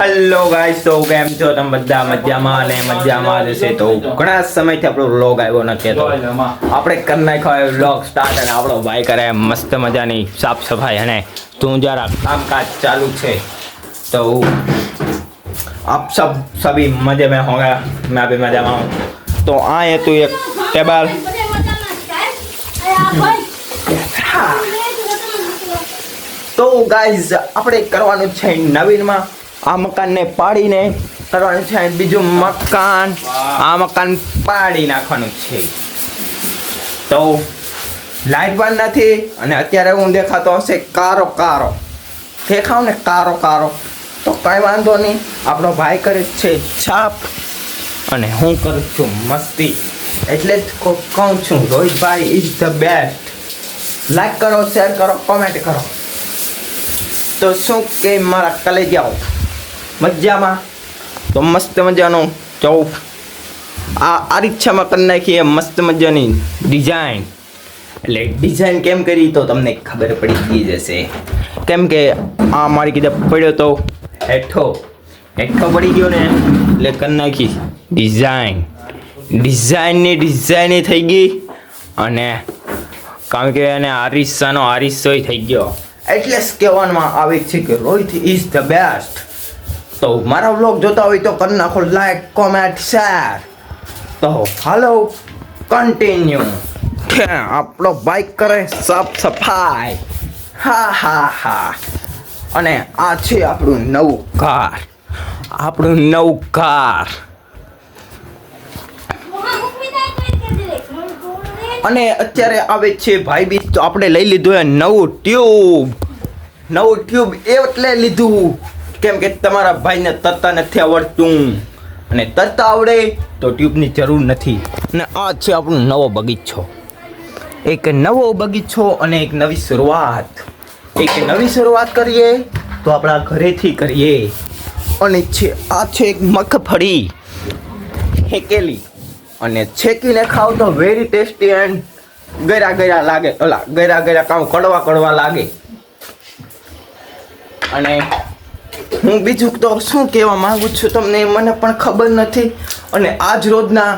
Hello guys, તો કેમ છો તમે બધા? મજામાં અને મજામાં જ હશે. તો ઘણા સમયથી આપણો વ્લોગ આવ્યો નથી, તો આપણે કરી નાખ્યો વ્લોગ સ્ટાર્ટ અને આપણો ભાઈ કરે મસ્ત મજાની સાફ સફાઈ અને તું જરા કામકાજ ચાલુ છે. तो आप सभी मजे में होंगे, मैं भी मजे में हूँ. तो आए तो एक टेबल તો ગાઈઝ આપણે કરવાનું છે નવીનમાં આ મકાનને પાડીને કરવાનું છે બીજું મકાન. આ મકાન પાડી નાખવાનું છે. તો લાઈટ પણ નથી અને અત્યારે હું દેખાતો હશે કારો કારો દેખાવ ને કારો કારો. તો કઈ વાંધો નહીં, આપણો ભાઈ કરે છે છાપ અને હું કરું છું મસ્તી. એટલે જ કહું છું રોહિતભાઈ ઇઝ ધ બેસ્ટ. લાઈક કરો, શેર કરો, કોમેન્ટ કરો. તો શું કે મારા કલેજાઓ મજામાં? તો મસ્ત મજાનું જો આ રીક્ષામાં કરી નાખીએ મસ્ત મજાની ડિઝાઇન. એટલે ડિઝાઇન કેમ કરી તો તમને ખબર પડી ગઈ જશે, કેમ કે આ મારી કીધે પડ્યો તો હેઠો પડી ગયો ને એટલે કરી નાખી ડિઝાઇન. ડિઝાઇન થઈ ગઈ અને કારણ કે એને આરિસાનો આરિસો થઈ ગયો. એટલે જ કહેવામાં આવે છે કે રોહિત ઇઝ ધ બેસ્ટ. તો મારા વ્લોગ જોતા હોય તો કરી નાખો લાઈક, કોમેન્ટ, શેર. તો હાલો કન્ટિન્યુ. આપણો બાઈક કરે સાફ સફાઈ. હા. અને આ છે આપણું નવું કાર. અને અત્યારે આવે છે ભાઈ બીજ, તો આપણે લઈ લીધું એ નવું ટ્યુબ. એટલે લીધું કેમ કે તમારા ભાઈને તરતા નથી આવડતું, અને તરતા આવડે તો ટ્યુબની જરૂર નથી. અને આ છે આપણો નવો બગીચો. એક નવો બગીચો અને એક નવી શરૂઆત કરીએ તો આપણા ઘરેથી કરીએ. અને આ છે એક મગફળી હેકેલી, અને છેકીને ખાવ તો વેરી ટેસ્ટી એન્ડ ગરા લાગે. ગરા કામ કડવા લાગે. અને હું બીજું તો શું કહેવા માંગુ છું તમને મને પણ ખબર નથી. અને આજ રોજના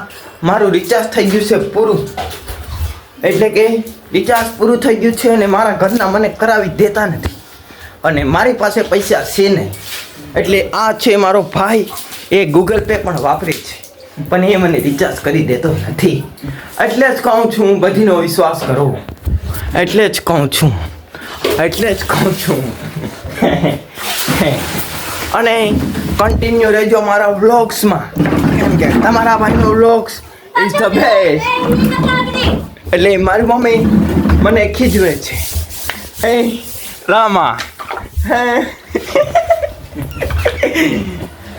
મારું રિચાર્જ થઈ ગયું છે પૂરું. એટલે કે રિચાર્જ પૂરું થઈ ગયું છે અને મારા ઘરના મને કરાવી દેતા નથી અને મારી પાસે પૈસા છે નહીં. એટલે આ છે મારો ભાઈ, એ ગૂગલ પે પણ વાપરે છે પણ એ મને રિચાર્જ કરી દેતો નથી. એટલે જ કહું છું બધીનો વિશ્વાસ કરો. એટલે જ કહું છું અને કન્ટિન્યુ રહેજો મારા વ્લોગ્સમાં, કેમ કે તમારા ભાઈનો વ્લોગ્સ ઇઝ ધ બેસ્ટ. એટલે મારી મમ્મી મને ખીજવે છે, હે રામા હે.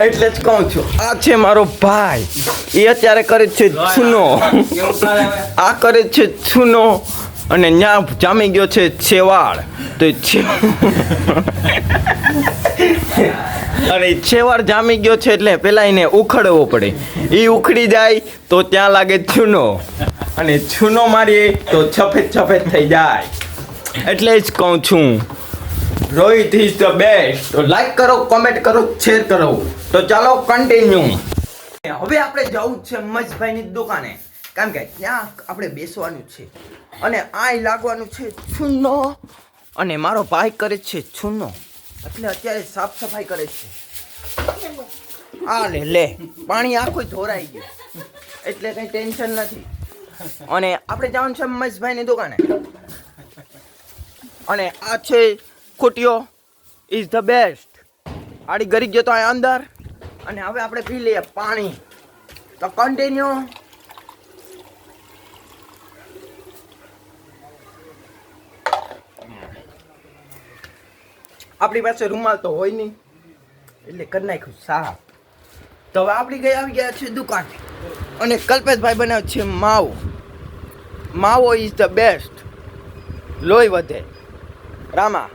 એટલે જ કહું છું આ છે મારો ભાઈ, એ અત્યારે કરે છે છૂનો. આ કરે છે છૂનો અને ન્યા જામી ગયો છે છેવાડ. તો અને છેવાડ જામી ગયો છે એટલે પેલા એને ઉખડવો પડે. એ ઉખડી જાય તો ત્યાં લાગે છૂનો, અને છૂનો મારીએ તો સફેદ થઈ જાય. એટલે જ કહું છું રોહિત ઇઝ ધ બેસ્ટ. તો લાઈક કરો, કોમેન્ટ કરો, શેર કરો. તો ચાલો કન્ટિન્યુ. હવે આપણે જવું છે મજભાઈની દુકાને, કારણ કે ત્યાં આપણે બેસવાનું છે અને આય લાગવાનું છે છૂનો. અને મારો ભાઈ કરે છે છૂનો, એટલે અત્યારે સાફ સફાઈ કરે છે. આ લે પાણી આખું ધોરાઈ ગયું, એટલે કંઈ ટેન્શન નથી. અને આપણે જવાનું છે મજભાઈની દુકાને. અને આ છે કુટિયો ઇઝ ધ બેસ્ટ. આડી ગરી ગયો તો આ અંદર. અને હવે આપણે પી લઈએ પાણી. તો કન્ટિન્યુ. આપણી પાસે રૂમાલ તો હોય નહીં એટલે કરી નાખ્યું સાફ. તો હવે આપણે આવી ગયા છે દુકાન અને કલ્પેશભાઈ બનાવે છે માવો ઇઝ ધ બેસ્ટ. લોહી વધે રામા.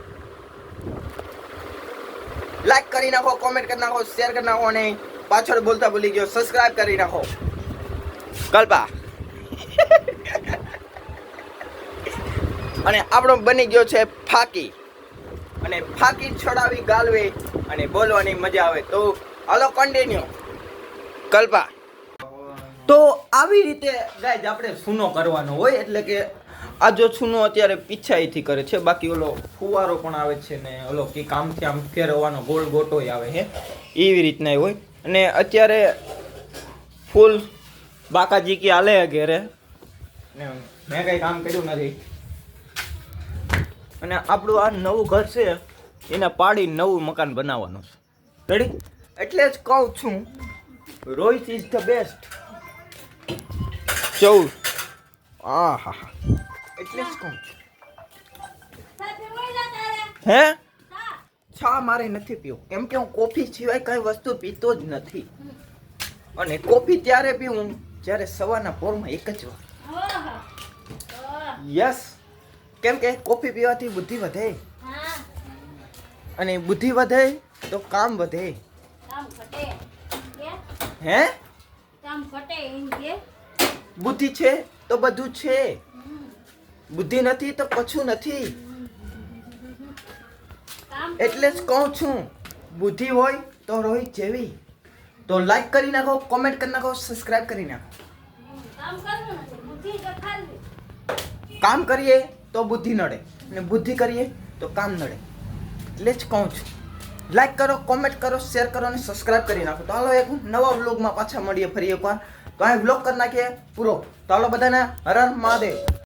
લાઈક કરી નાખો, કોમેન્ટ કરી નાખો, શેર કરી નાખો અને પાછળ બોલતા ભૂલી ગયો સબસ્ક્રાઇબ કરી નાખો. કલ્પા અને આપણો બની ગયો છે ફાકી. અને ફાકી છોડાવી ગાલવે અને બોલવાની મજા આવે. તો હાલો કન્ટિન્યુ કલ્પા. તો આવી રીતે ગાઈઝ આપણે સૂનો કરવાનો હોય, એટલે કે આ જો સૂનો અત્યારે પીછાઈથી કરે છે, બાકી ઓલો ફુવારો પણ આવે છે ને ઓલો કે કામથી આમ ફેરવવાનો ગોળ ગોટોય આવે છે, એવી રીતના હોય. અને અત્યારે ફૂલ બાકાજી કે હાલે ઘેરે ને મેં કંઈ કામ કર્યું નથી. અને આપણું આ નવું ઘર છે એને પાડી નવું મકાન બનાવવાનું છે. રેડી? એટલે જ કહું છું રોહિત ઇઝ ધ બેસ્ટ. ચૌદ હા એટલે જ કહું છું. હે ચા મારે નથી પીવું, કેમ કે હું કોફી સિવાય કઈ વસ્તુ પીતો જ નથી. અને કોફી ત્યારે પીવું જ્યારે સવારના પોરમાં એક જ વાર. યસ, કેમ કે કોફી પીવાથી બુદ્ધિ વધે, અને બુદ્ધિ વધે તો કામ વધે. હે બુદ્ધિ છે તો બધું છે, બુદ્ધિ નથી તો કશું નથી. એટલે જ કહું છું બુદ્ધિ હોય તો રોહિત જેવી. તો લાઈક કરી નાખો, કોમેન્ટ કરી નાખો, સબસ્ક્રાઇબ કરી નાખો. કામ કરીએ તો બુદ્ધિ નડે, અને બુદ્ધિ કરીએ તો કામ નડે. એટલે જ કહું છું લાઈક કરો, કોમેન્ટ કરો, શેર કરો અને સબસ્ક્રાઇબ કરી નાખો. તો હાલો એક નવા વ્લોગમાં પાછા મળીએ ફરી એકવાર. તો અહીં વ્લોગ કરી નાખીએ પૂરો. તો હાલો બધાને હર હર મહાદેવ.